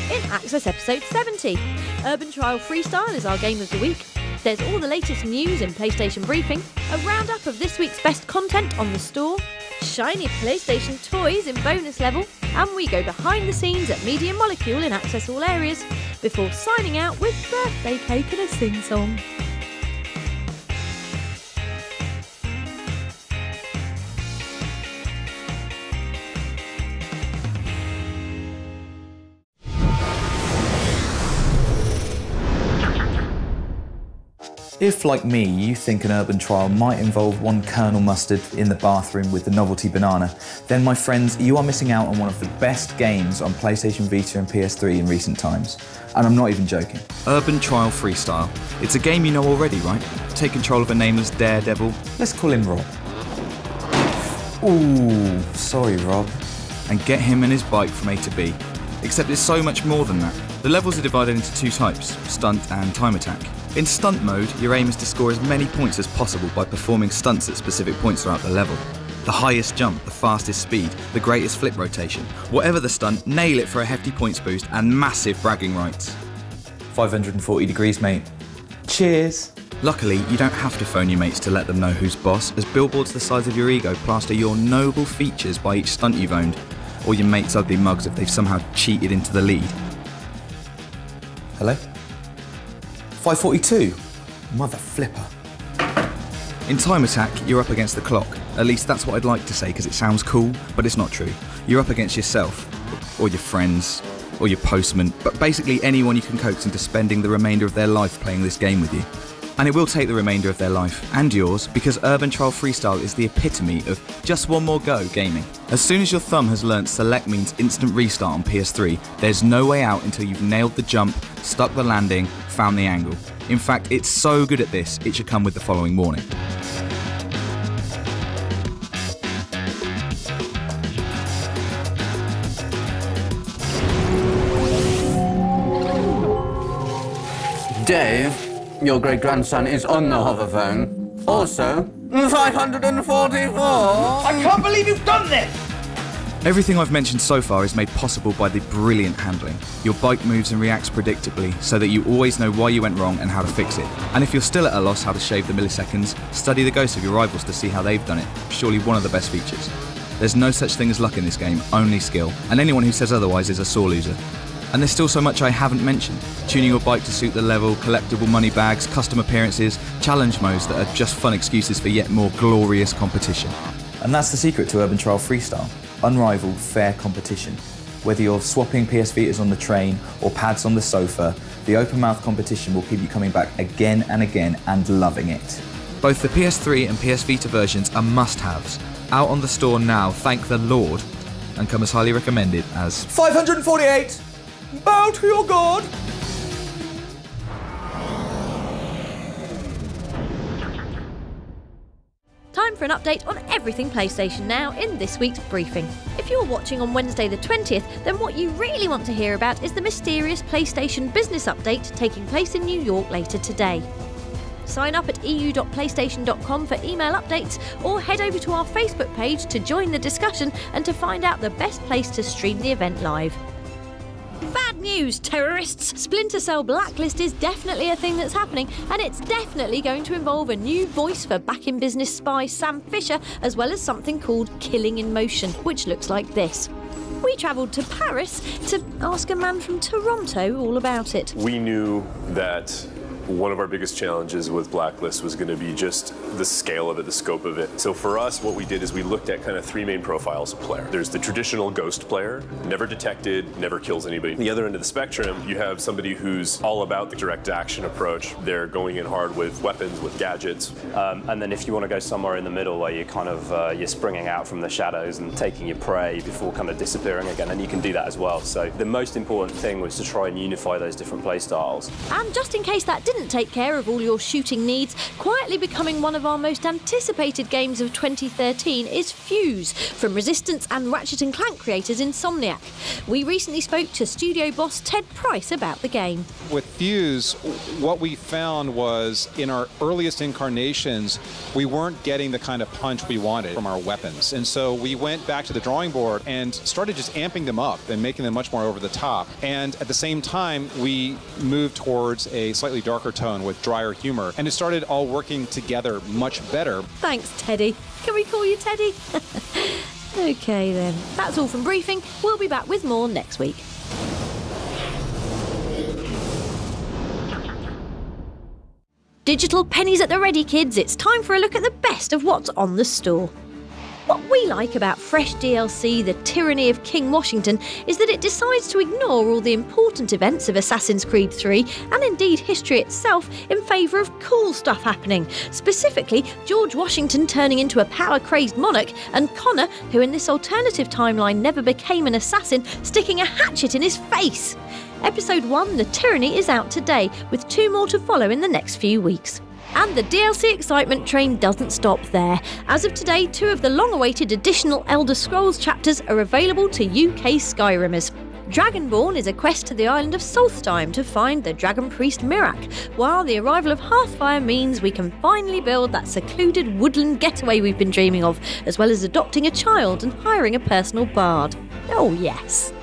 up in Access episode 70. Urban Trial Freestyle is our game of the week. There's all the latest news in PlayStation Briefing, a roundup of this week's best content on the store, shiny PlayStation toys in bonus level, and we go behind the scenes at Media Molecule in Access All Areas, before signing out with birthday cake and a sing-song. If, like me, you think an urban trial might involve one Colonel Mustard in the bathroom with the novelty banana, then my friends, you are missing out on one of the best games on PlayStation Vita and PS3 in recent times. And I'm not even joking. Urban Trial Freestyle. It's a game you know already, right? Take control of a nameless daredevil. Let's call him Rob. Ooh, sorry Rob. And get him and his bike from A to B. Except it's so much more than that. The levels are divided into two types, stunt and time attack. In stunt mode, your aim is to score as many points as possible by performing stunts at specific points throughout the level. The highest jump, the fastest speed, the greatest flip rotation. Whatever the stunt, nail it for a hefty points boost and massive bragging rights. 540 degrees, mate. Cheers. Luckily, you don't have to phone your mates to let them know who's boss, as billboards the size of your ego plaster your noble features by each stunt you've owned, or your mates' ugly mugs if they've somehow cheated into the lead. Hello? 542. Mother flipper. In time attack, you're up against the clock. At least that's what I'd like to say because it sounds cool, but it's not true. You're up against yourself, or your friends, or your postman, but basically anyone you can coax into spending the remainder of their life playing this game with you. And it will take the remainder of their life, and yours, because Urban Trial Freestyle is the epitome of just one more go gaming. As soon as your thumb has learnt select means instant restart on PS3, there's no way out until you've nailed the jump, stuck the landing, found the angle. In fact, it's so good at this, it should come with the following warning. Dave, your great-grandson is on the hoverphone. Also, 544! I can't believe you've done this! Everything I've mentioned so far is made possible by the brilliant handling. Your bike moves and reacts predictably so that you always know why you went wrong and how to fix it. And if you're still at a loss how to shave the milliseconds, study the ghosts of your rivals to see how they've done it. Surely one of the best features. There's no such thing as luck in this game, only skill. And anyone who says otherwise is a sore loser. And there's still so much I haven't mentioned. Tuning your bike to suit the level, collectible money bags, custom appearances, challenge modes that are just fun excuses for yet more glorious competition. And that's the secret to Urban Trial Freestyle. Unrivaled, fair competition. Whether you're swapping PS Vitas on the train or pads on the sofa, the open mouth competition will keep you coming back again and again and loving it. Both the PS3 and PS Vita versions are must-haves. Out on the store now, thank the Lord, and come as highly recommended as 548! Bow to your god! Time for an update on everything PlayStation Now in this week's briefing. If you're watching on Wednesday the 20th, then what you really want to hear about is the mysterious PlayStation business update taking place in New York later today. Sign up at eu.playstation.com for email updates, or head over to our Facebook page to join the discussion and to find out the best place to stream the event live. Bad news, terrorists! Splinter Cell Blacklist is definitely a thing that's happening, and it's definitely going to involve a new voice for back-in-business spy Sam Fisher, as well as something called Killing in Motion, which looks like this. We travelled to Paris to ask a man from Toronto all about it. We knew that one of our biggest challenges with Blacklist was going to be just the scale of it, the scope of it. So for us, what we did is we looked at kind of three main profiles of player. There's the traditional ghost player, never detected, never kills anybody. The other end of the spectrum, you have somebody who's all about the direct action approach. They're going in hard with weapons, with gadgets. And then if you want to go somewhere in the middle where you're kind of, you're springing out from the shadows and taking your prey before kind of disappearing again, then you can do that as well. So the most important thing was to try and unify those different play styles. And just in case that didn't didn't take care of all your shooting needs, quietly becoming one of our most anticipated games of 2013 is Fuse, from Resistance and Ratchet & Clank creators Insomniac. We recently spoke to studio boss Ted Price about the game. With Fuse, what we found was in our earliest incarnations, we weren't getting the kind of punch we wanted from our weapons. And so we went back to the drawing board and started just amping them up and making them much more over the top. And at the same time, we moved towards a slightly darker tone with drier humor. And it started all working together much better. Thanks, Teddy. Can we call you Teddy? OK then. That's all from Briefing. We'll be back with more next week. Digital pennies at the ready, kids. It's time for a look at the best of what's on the store. What we like about fresh DLC, The Tyranny of King Washington, is that it decides to ignore all the important events of Assassin's Creed 3 and indeed history itself in favour of cool stuff happening. Specifically, George Washington turning into a power-crazed monarch and Connor, who in this alternative timeline never became an assassin, sticking a hatchet in his face. Episode 1, The Tyranny, is out today, with 2 more to follow in the next few weeks. And the DLC excitement train doesn't stop there. As of today, 2 of the long-awaited additional Elder Scrolls chapters are available to UK Skyrimmers. Dragonborn is a quest to the island of Solstheim to find the Dragon Priest Mirak, while the arrival of Hearthfire means we can finally build that secluded woodland getaway we've been dreaming of, as well as adopting a child and hiring a personal bard. Oh yes.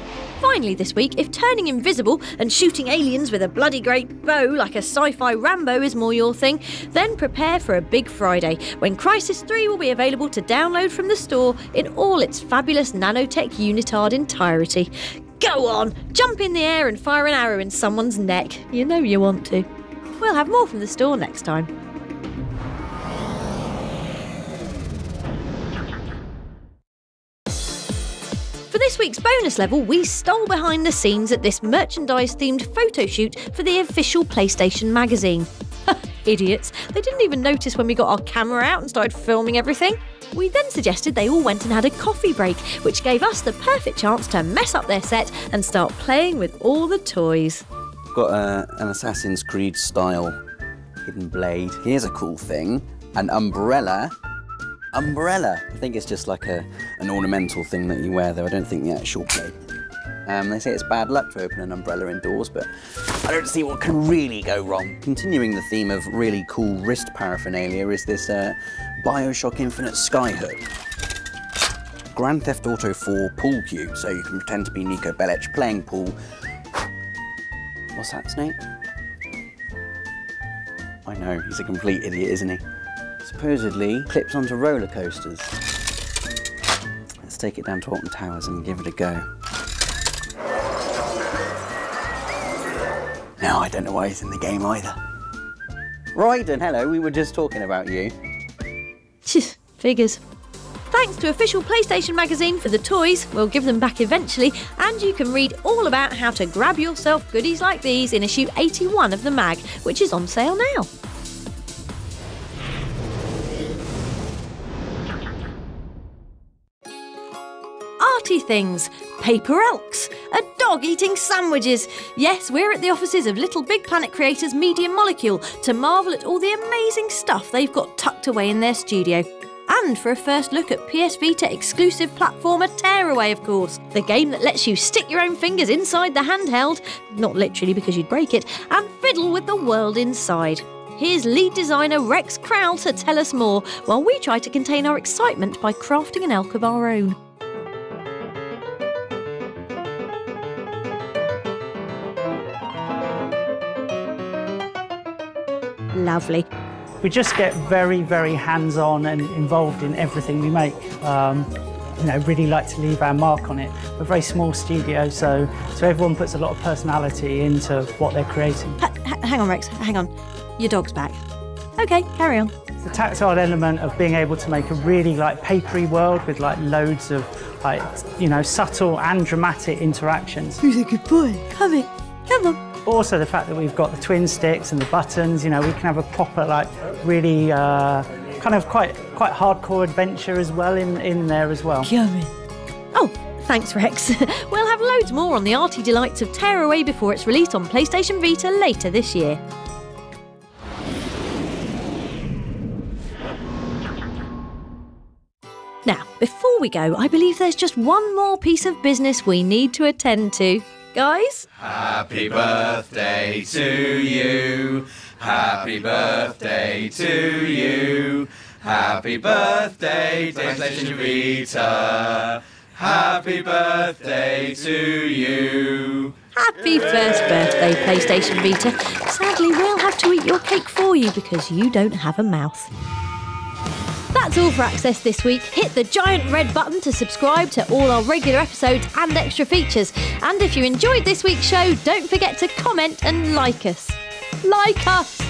Finally this week, if turning invisible and shooting aliens with a bloody great bow like a sci-fi Rambo is more your thing, then prepare for a big Friday, when Crysis 3 will be available to download from the store in all its fabulous nanotech unitard entirety. Go on, jump in the air and fire an arrow in someone's neck. You know you want to. We'll have more from the store next time. For this week's bonus level, we stole behind the scenes at this merchandise-themed photo shoot for the official PlayStation magazine. Idiots, they didn't even notice when we got our camera out and started filming everything. We then suggested they all went and had a coffee break, which gave us the perfect chance to mess up their set and start playing with all the toys. Got an Assassin's Creed style hidden blade. Here's a cool thing, an umbrella. Umbrella! I think it's just like an ornamental thing that you wear, though I don't think the actual blade. They say it's bad luck to open an umbrella indoors, but I don't see what can really go wrong. Continuing the theme of really cool wrist paraphernalia is this Bioshock Infinite Skyhook. Grand Theft Auto 4 pool cue, so you can pretend to be Nico Bellic playing pool. What's that, Snake? I know, he's a complete idiot, isn't he? Supposedly clips onto roller coasters. Let's take it down to Alton Towers and give it a go. No, I don't know why he's in the game either. Ryden, hello, we were just talking about you. Figures. Thanks to official PlayStation magazine for the toys, we'll give them back eventually, and you can read all about how to grab yourself goodies like these in issue 81 of the mag, which is on sale now. Arty things, paper elks, a dog eating sandwiches. Yes, we're at the offices of Little Big Planet creators Medium Molecule to marvel at all the amazing stuff they've got tucked away in their studio. And for a first look at PS Vita exclusive platformer Tearaway, of course, the game that lets you stick your own fingers inside the handheld, not literally because you'd break it, and fiddle with the world inside. Here's lead designer Rex Crowell to tell us more, while we try to contain our excitement by crafting an elk of our own. Lovely. We just get very, very hands-on and involved in everything we make. Really like to leave our mark on it. We're a very small studio, so everyone puts a lot of personality into what they're creating. Hang on, Rex, hang on. Your dog's back. OK, carry on. It's the tactile element of being able to make a really papery world with loads of subtle and dramatic interactions. Who's a good boy? Come in, come on. Also the fact that we've got the twin sticks and the buttons, we can have a proper really quite hardcore adventure as well in there as well. Yummy. Oh, thanks Rex. We'll have loads more on the arty delights of Tearaway before it's released on PlayStation Vita later this year. Now, before we go, I believe there's just one more piece of business we need to attend to. Guys? Happy birthday to you. Happy birthday to you. Happy birthday, PlayStation Vita. Happy birthday to you. Happy first birthday, PlayStation Vita. Sadly, we'll have to eat your cake for you because you don't have a mouth. That's all for Access this week. Hit the giant red button to subscribe to all our regular episodes and extra features. And if you enjoyed this week's show, don't forget to comment and like us. Like us!